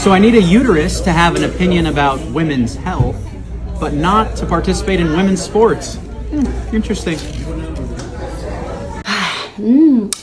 So I need a uterus to have an opinion about women's health, but not to participate in women's sports. Interesting.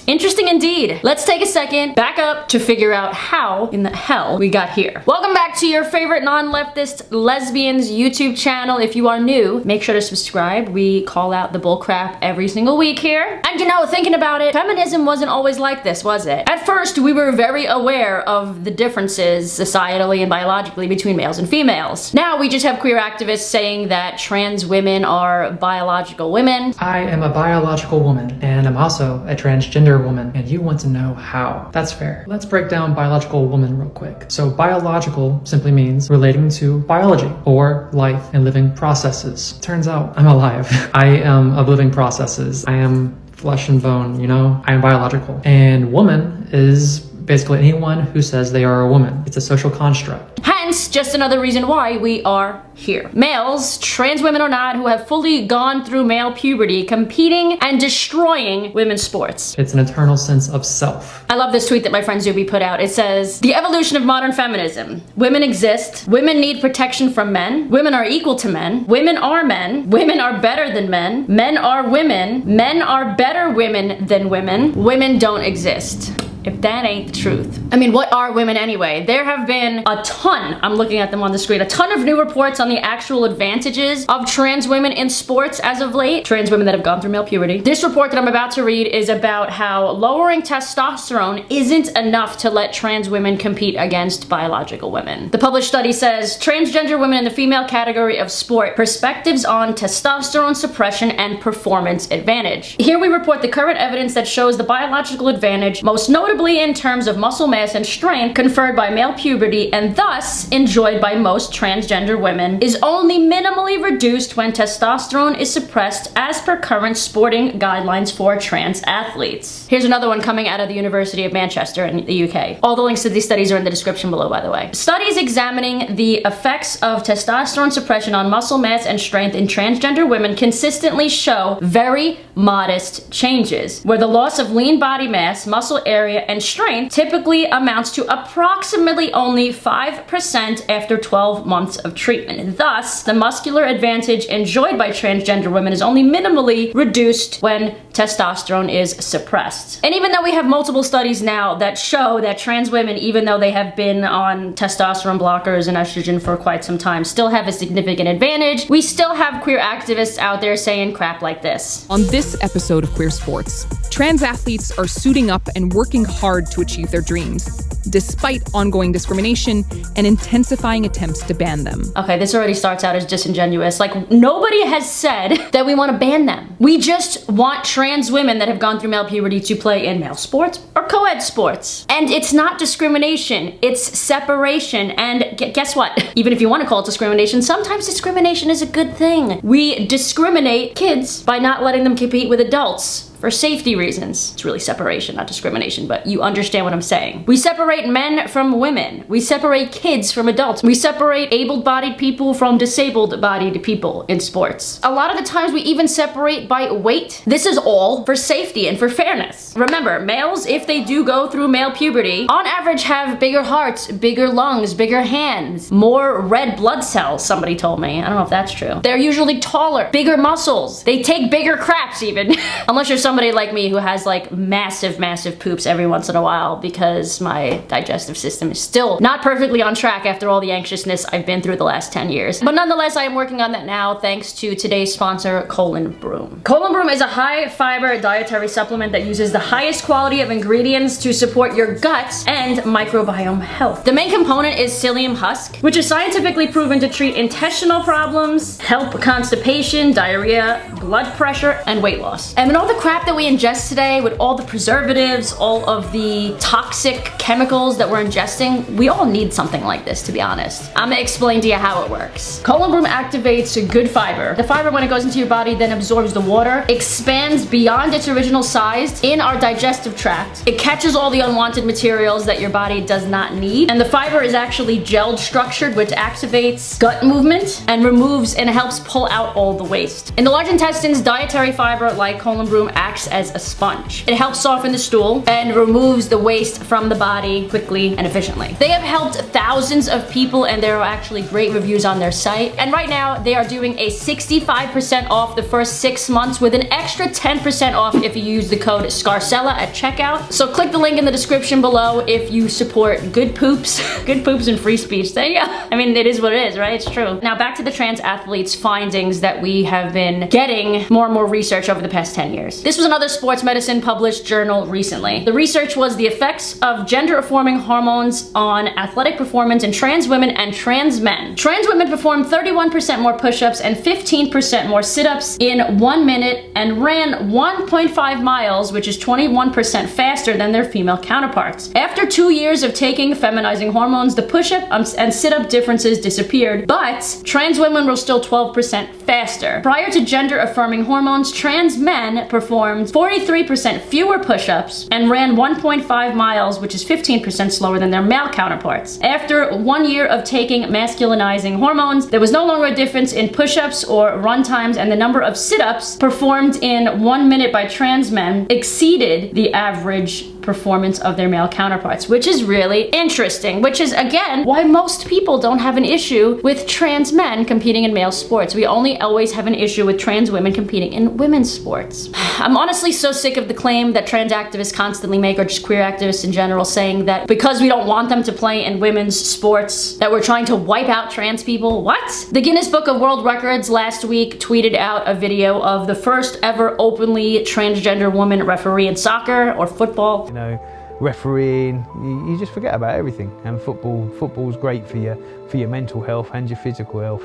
Interesting indeed. Let's take a second, back up to figure out how in the hell we got here. Welcome back to your favorite non-leftist lesbians YouTube channel. If you are new, make sure to subscribe. We call out the bullcrap every single week here. And you know, thinking about it, feminism wasn't always like this, was it? At first, we were very aware of the differences societally and biologically between males and females. Now we just have queer activists saying that trans women are biological women. I am a biological woman, and I'm also a transgender woman, and you want to know how. That's fair. Let's break down biological woman real quick. So biological simply means relating to biology or life and living processes. Turns out I'm alive. I am of living processes. I am flesh and bone, you know? I am biological. And woman is basically anyone who says they are a woman. It's a social construct. Hence, just another reason why we are here. Males, trans women or not, who have fully gone through male puberty, competing and destroying women's sports. It's an eternal sense of self. I love this tweet that my friend Zuby put out. It says, the evolution of modern feminism. Women exist. Women need protection from men. Women are equal to men. Women are men. Women are better than men. Men are women. Men are better women than women. Women don't exist. If that ain't the truth. I mean, what are women anyway? There have been a ton, I'm looking at them on the screen, a ton of new reports on the actual advantages of trans women in sports as of late. Trans women that have gone through male puberty. This report that I'm about to read is about how lowering testosterone isn't enough to let trans women compete against biological women. The published study says, transgender women in the female category of sport, perspectives on testosterone suppression and performance advantage. Here we report the current evidence that shows the biological advantage, most notably in terms of muscle mass and strength conferred by male puberty and thus enjoyed by most transgender women, is only minimally reduced when testosterone is suppressed as per current sporting guidelines for trans athletes. Here's another one coming out of the University of Manchester in the UK. All the links to these studies are in the description below, by the way. Studies examining the effects of testosterone suppression on muscle mass and strength in transgender women consistently show very modest changes, where the loss of lean body mass, muscle area, and strength typically amounts to approximately only 5% after 12 months of treatment. Thus, the muscular advantage enjoyed by transgender women is only minimally reduced when testosterone is suppressed. And even though we have multiple studies now that show that trans women, even though they have been on testosterone blockers and estrogen for quite some time, still have a significant advantage, we still have queer activists out there saying crap like this. On this episode of Queer Sports, trans athletes are suiting up and working hard to achieve their dreams, despite ongoing discrimination and intensifying attempts to ban them. Okay, this already starts out as disingenuous. Like, nobody has said that we want to ban them. We just want trans women that have gone through male puberty to play in male sports or co-ed sports. And it's not discrimination, it's separation. And guess what? Even if you want to call it discrimination, sometimes discrimination is a good thing. We discriminate kids by not letting them compete with adults for safety reasons. It's really separation, not discrimination, but you understand what I'm saying. We separate men from women. We separate kids from adults. We separate able-bodied people from disabled-bodied people in sports. A lot of the times we even separate by weight. This is all for safety and for fairness. Remember, males, if they do go through male puberty, on average have bigger hearts, bigger lungs, bigger hands, more red blood cells, somebody told me. I don't know if that's true. They're usually taller, bigger muscles. They take bigger craps even. Unless you're somebody like me who has like massive poops every once in a while because my digestive system is still not perfectly on track after all the anxiousness I've been through the last 10 years. But nonetheless, I am working on that now thanks to today's sponsor, Colon Broom. Colon Broom is a high fiber dietary supplement that uses the highest quality of ingredients to support your gut and microbiome health. The main component is psyllium husk, which is scientifically proven to treat intestinal problems, help constipation, diarrhea, blood pressure, and weight loss. And with all the crap that we ingest today, with all the preservatives, all of the toxic chemicals that we're ingesting, we all need something like this, to be honest. I'm gonna explain to you how it works. Colon Broom activates good fiber. The fiber, when it goes into your body, then absorbs the water, expands beyond its original size in our digestive tract. It catches all the unwanted materials that your body does not need, and the fiber is actually gel structured, which activates gut movement and removes and helps pull out all the waste. In the large intestines, dietary fiber like Colon Broom acts acts as a sponge. It helps soften the stool and removes the waste from the body quickly and efficiently. They have helped thousands of people, and there are actually great reviews on their site. And right now they are doing a 65% off the first 6 months with an extra 10% off if you use the code SCARCELLA at checkout. So click the link in the description below if you support good poops, good poops and free speech. There you go. I mean, it is what it is, right? It's true. Now back to the trans athletes' findings that we have been getting more and more research over the past 10 years. This was another sports medicine published journal recently. The research was the effects of gender-affirming hormones on athletic performance in trans women and trans men. Trans women performed 31% more push-ups and 15% more sit-ups in 1 minute and ran 1.5 miles, which is 21% faster than their female counterparts. After 2 years of taking feminizing hormones, the push-up and sit-up differences disappeared, but trans women were still 12% faster. Prior to gender-affirming hormones, trans men performed 43% fewer push-ups and ran 1.5 miles, which is 15% slower than their male counterparts. After 1 year of taking masculinizing hormones, there was no longer a difference in push-ups or run times, and the number of sit-ups performed in 1 minute by trans men exceeded the average performance of their male counterparts, which is really interesting, which is again why most people don't have an issue with trans men competing in male sports. We only always have an issue with trans women competing in women's sports. I'm honestly so sick of the claim that trans activists constantly make, or just queer activists in general, saying that because we don't want them to play in women's sports that we're trying to wipe out trans people. What? The Guinness Book of World Records last week tweeted out a video of the first ever openly transgender woman referee in soccer or football. You know, refereeing, you just forget about everything. And football's great for your mental health and your physical health.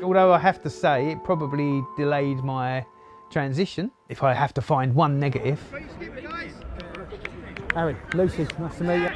Although I have to say, it probably delayed my transition. If I have to find one negative. Aaron, Lucy, nice to meet you.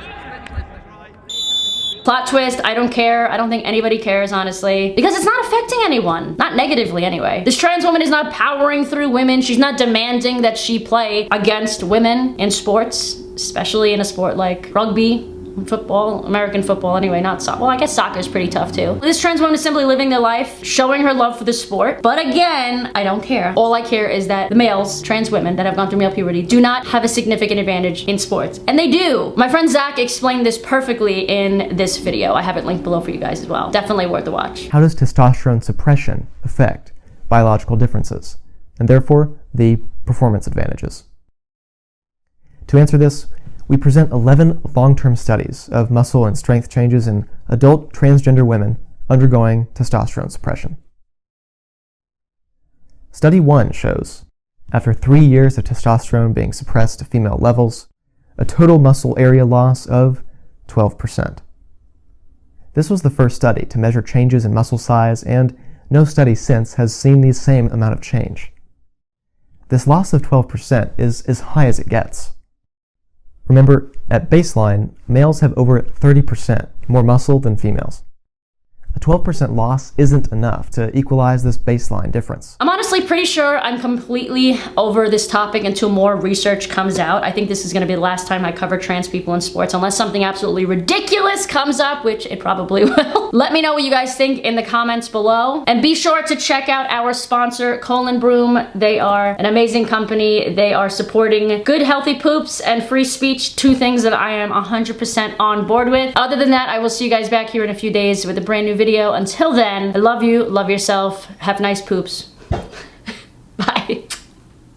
Plot twist, I don't care. I don't think anybody cares, honestly, because it's not affecting anyone. Not negatively, anyway. This trans woman is not powering through women. She's not demanding that she play against women in sports, especially in a sport like rugby, football, American football anyway, not soccer. Well, I guess soccer is pretty tough too. This trans woman is simply living their life, showing her love for the sport. But again, I don't care. All I care is that the males, trans women that have gone through male puberty, do not have a significant advantage in sports. And they do. My friend Zach explained this perfectly in this video. I have it linked below for you guys as well. Definitely worth a watch. How does testosterone suppression affect biological differences, and therefore the performance advantages? To answer this, we present 11 long-term studies of muscle and strength changes in adult transgender women undergoing testosterone suppression. Study 1 shows, after 3 years of testosterone being suppressed to female levels, a total muscle area loss of 12%. This was the first study to measure changes in muscle size, and no study since has seen the same amount of change. This loss of 12% is as high as it gets. Remember, at baseline, males have over 30% more muscle than females. A 12% loss isn't enough to equalize this baseline difference. I'm honestly pretty sure I'm completely over this topic until more research comes out. I think this is going to be the last time I cover trans people in sports, unless something absolutely ridiculous comes up, which it probably will. Let me know what you guys think in the comments below. And be sure to check out our sponsor, Colin Broom. They are an amazing company. They are supporting good, healthy poops and free speech, two things that I am 100% on board with. Other than that, I will see you guys back here in a few days with a brand new video. Until then, I love you, love yourself, have nice poops.